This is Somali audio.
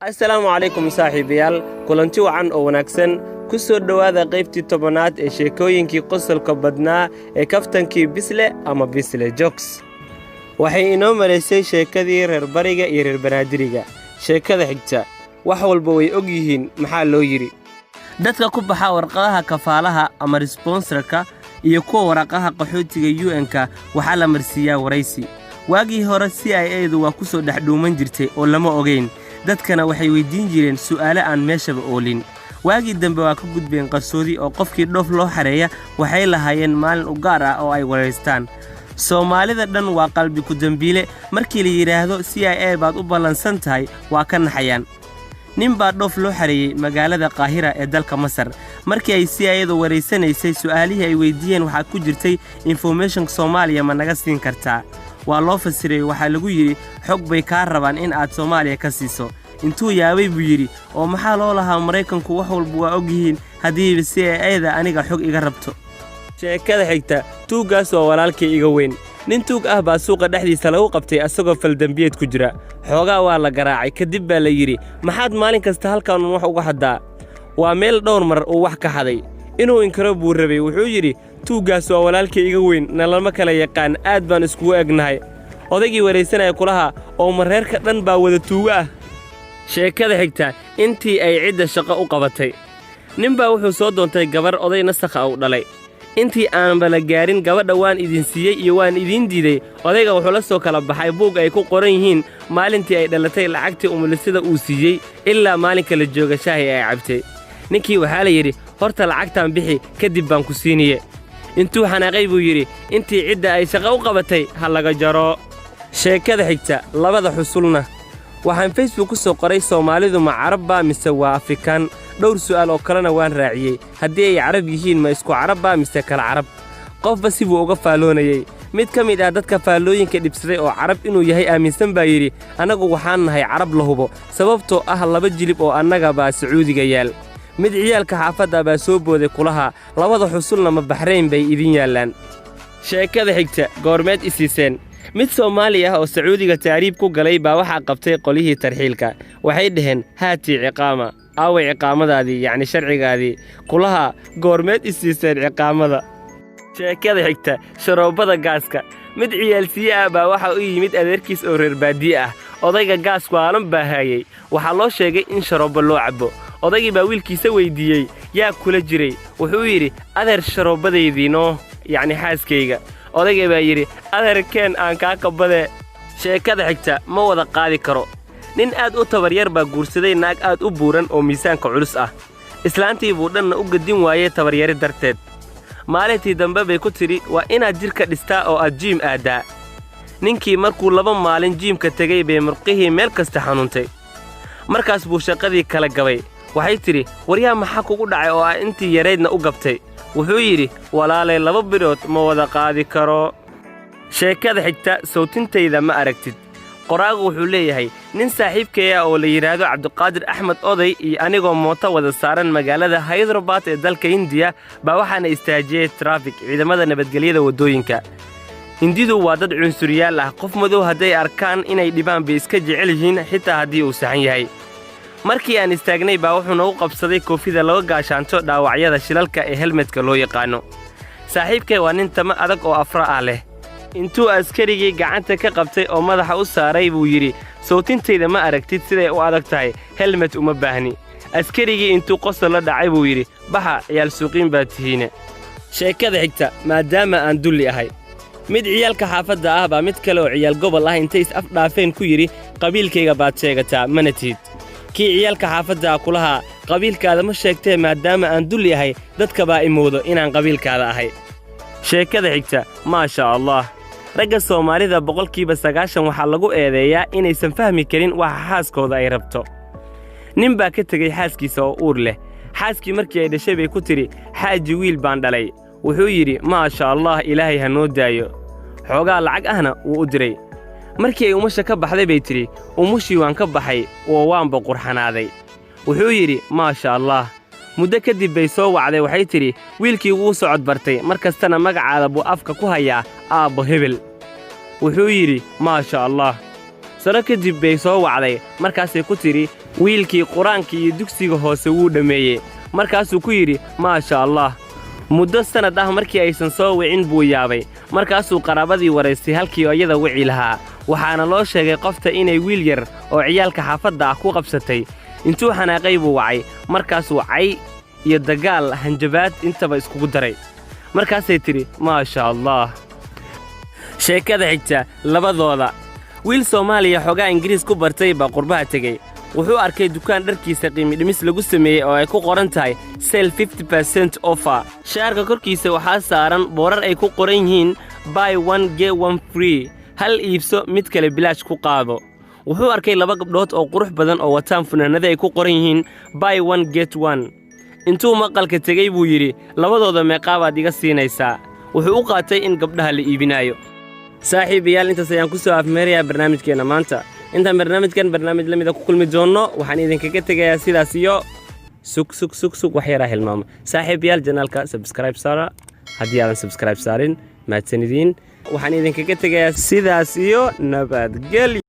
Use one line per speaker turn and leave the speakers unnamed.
السلام عليكم saaxiibayaal kulanti wacan oo wanaagsan ku soo dhawaada qaybtii 10aad ee sheekooyinkii qosolka badnaa ee kaftankii Bisle ama Bisle Jokes waxay inoo maleysay sheekadii reer bariga iyo reer banaadiriga sheekada xigta wax walba way og yihiin maxaa loo yiri dadka ku baxa warqadaha kafaalaha ama sponsorka iyo kuwa waraqaha qaxootiga UN-ka waxa la marsiyaa waraysi waagii hore CIA-du waa ku soo dhaxdhuuman jirtay oo lama ogeyn dadkana waxay weydiin jireen su'aalo aan meeshaba oolin waagii dambe waa ka gudbeen qarsoodi oo qofkii dhoof loo xareeya waxay lahaayeen maalin u gaar ah oo ay wareystaan Soomaalida dhan waa qalbi ku dambiile markii la yiraahdo CIA baad u balansan tahay waa ka naxayaan nin baa dhoof loo xareeyay magaalada Qaahira ee dalka Masar markii ay CIA-du wareysanaysay su'aalihii ay weydiiyeen waxa ku jirtay information Soomaaliya ma naga siin kartaa waa loo fasiray waxa lagu yiri xog bay ka rabaan in aad Soomaaliya ka siiso intuu yaabay buu yiri oo maxaa loo lahaa Mareykanku wax walba waa og yihiin hadii CIA-da aniga xog iga rabto sheekada xigta tuugaas oo walaalkii iga weyn nin tuug ah baa suuqa dhexdiisa lagu qabtay asagoo fal dambiyeed ku jira xoogaa waa la garaacay kadib baa la yiri maxaad maalin kasta halkaan wax uga hadaa waa meel dhowr mar oo wax ka haday inuu inkaro buu rabay wuxuu yiri tuugaas oo walaalkii iga weyn nalama kala yaqaan aad baan isku egnahay odaygii wareysanaya kulaha oo mareerka dhan baa wada tuuga ah sheekada xigta intii ay cid shaqo u qabatay nin baa wuxuu soo doontay gabar oday nasakha u dhalay intii aan bala gaarin gabadha waan idin siiyay iyo waan idin diiday odayga wuxuu la soo kala baxay buug ay ku qoran yihiin maalintii ay dhalatay lacagtii umulisada uu siiyay ilaa maalinka la jooga shaahi ay cabtay ninkii waxa la yiri horta lacagtan bixi kadib baan ku siiniye intuu xanaaqay buu yiri intii cidda ay shaqo u qabatay ha laga jaro sheekada xigta labada xusulna waxaan Facebook ku soo qoray Soomaalidu ma Carabba mise waa Afrikaan dhowr su'aal oo kalena waan raaciyay haddii ay Carab yihiin ma isku Carabba mise kala Carab qofba si buu uga faaloonayay mid ka mid ah dadka faalooyinka dhibsaday oo Carab inuu yahay aaminsan baa yiri anagu waxaan nahay Carab la hubo sababtoo ah laba jilib oo annaga baa Sacuudiga yaal mid ciyaalka xaafadda baa soo booday kulaha labada xusulna ma Bahrayn bay idin yaalaan sheekada xigta goormeed isiiseen mid Soomaali ah oo Sacuudiga taariib ku galay baa waxa qabtay qolihii tarxiilka waxay dhaheen haati ciqaama away ciqaamadaadii yani sharcigaadii kulaha goormeed isiiseen ciqaamada sheekada xigta sharoobada gaaska mid ciyaalsiye ah baa waxa uu yimid adeerkiis oo reer baadiye ah odayga gaasku aanan baahayay waxa loo sheegay in sharoobo loo cabo odaygii baa wiilkiisa weydiiyay yaa kula jiray wuxuu yiri adeer sharoobadaydiino yani xaaskayga odayga baa yiri adeerkeen aan ka kabade sheekada xigta ma wada qaadi karo nin aad u tabaryar baa guursaday naag aad u buuran oo miisaanka culus ah islaantii buu dhanna u gadin waayay tabaryari darteed maalintii dambe bay ku tiri waa inaad jirka dhistaa oo aad jiim aadaa ninkii markuu 2 maalin jiimka tagay bay murqihii meel kasta xanuuntay markaas buu shaqadii kala gabay waxay tiri waryaa maxaa kugu dhacay oo aan intii yareedna u gabtay wuxuu yiri walaalay 2 bilood ma wada qaadi karo sheekada xigta sawtintayda ma aragtid qoraagu wuxuu leeyahay nin saaxiibkeeya oo la yiraahdo Cabdiqaadir Axmed Oday iyo anigoo mooto wada saaran magaalada Hyderabad ee dalka India baa waxaana istaajiyay traffic ciidamada nabadgelyada wadooyinka Hindidu waa dad cunsuriyaal ah qof madow haday arkaan inay dhibaan bay iska jecel yihiin xitaa hadii uu saxan yahay markii aan istaagnay baa wuxuu nagu qabsaday koofida laga gaashaanto dhaawacyada shilalka ee helmetka loo yaqaano saaxiibkay waa nin tama adag oo afra ah leh intuu askarigii gacanta ka qabtay oo madaxa u saaray buu yiri sawtintayda ma aragtid siday u adag tahay helmet uma baahni askarigii intuu qosol la dhacay buu yiri baxa ciyaal suuqiin baa tihiina sheekada xigta maadaama aan dulli ahay mid ciyaalka xaafadda ah baa mid kale oo ciyaal gobol ah intay is afdhaafeen ku yiri qabiilkayga baad sheegataa mana tihid kii ciyaalka xaafadda kulaha qabiilkaada ma sheegtee maadaama aan dulli ahay dadka baa imoodo inaan qabiilkaada ahay sheekada xigta maasha Allah ragga Soomaalida 90% waxa lagu eedeeyaa inaysan fahmi karin waxa xaaskooda ay rabto nin baa ka tagay xaaskiisa oo uur leh xaaskii markii ay dhashay bay ku tiri xaaji wiil baan dhalay wuxuu yiri maasha Allah ilaahay ha noo daayo xoogaa lacag ahna wuu u diray markii ay umusha ka baxday bay tiri umushii waan ka baxay oo waan boqorxanaaday wuxuu yiri maasha Allah muddo kadib bay soo wacday waxay tiri wiilkii wuu socod bartay markastana magacaada buu afka ku hayaa aabbo hebel wuxuu yiri maasha Allah sano kadib bay soo wacday markaasay ku tidhi wiilkii qur-aanka iyo dugsiga hoose wuu dhammeeyey markaasuu ku yidhi maasha allah muddo sannad ah markii aysan soo wicin buu yaabay markaasuu qaraabadii waraystay halkii iyada wici lahaa waxaana loo sheegay qofta inay wiil yar oo ciyaalka xaafadda ah ku qabsatay intuu xanaaqay buu wacay markaasuu cay iyo dagaal hanjabaad intaba iskugu daray markaasay tidhi maasha allah sheekada xigta labadooda wiil Soomaaliya xogaa Ingiriis ku bartay baa qurbaha tegey wuxuu arkay dukaan dharkiisa qiimo dhimis lagu sameeyay oo ay ku qoran tahay sale 50% offer shaarka korkiisa waxaa saaran boorar ay ku qoran yihiin buy one get one free hal iibso mid kale bilaash ku qaado wuxuu arkay laba gabdhood oo qurux badan oo wataan funaanada ay ku qoran yihiin buy one get one intuu maqalka tegay buu yiri labadooda meeqaabaad iga siinaysaa wuxuu u qaatay in gabdhaha la iibinayo saaxiibayaal intaas ayaan ku soo afmeerayaa barnaamijkeena maanta intaan barnaamijkan barnaamij la mid ah ku kulmi doono waxaan idinkaga tegayaa sidaas iyo sug wax yar ah hilmaamo saaxiibayaal channelka subscribe saara haddii aadan subscribe saarin mahadsanidin waxaan idinkaga tegayaa sidaas iyo nabadgelyo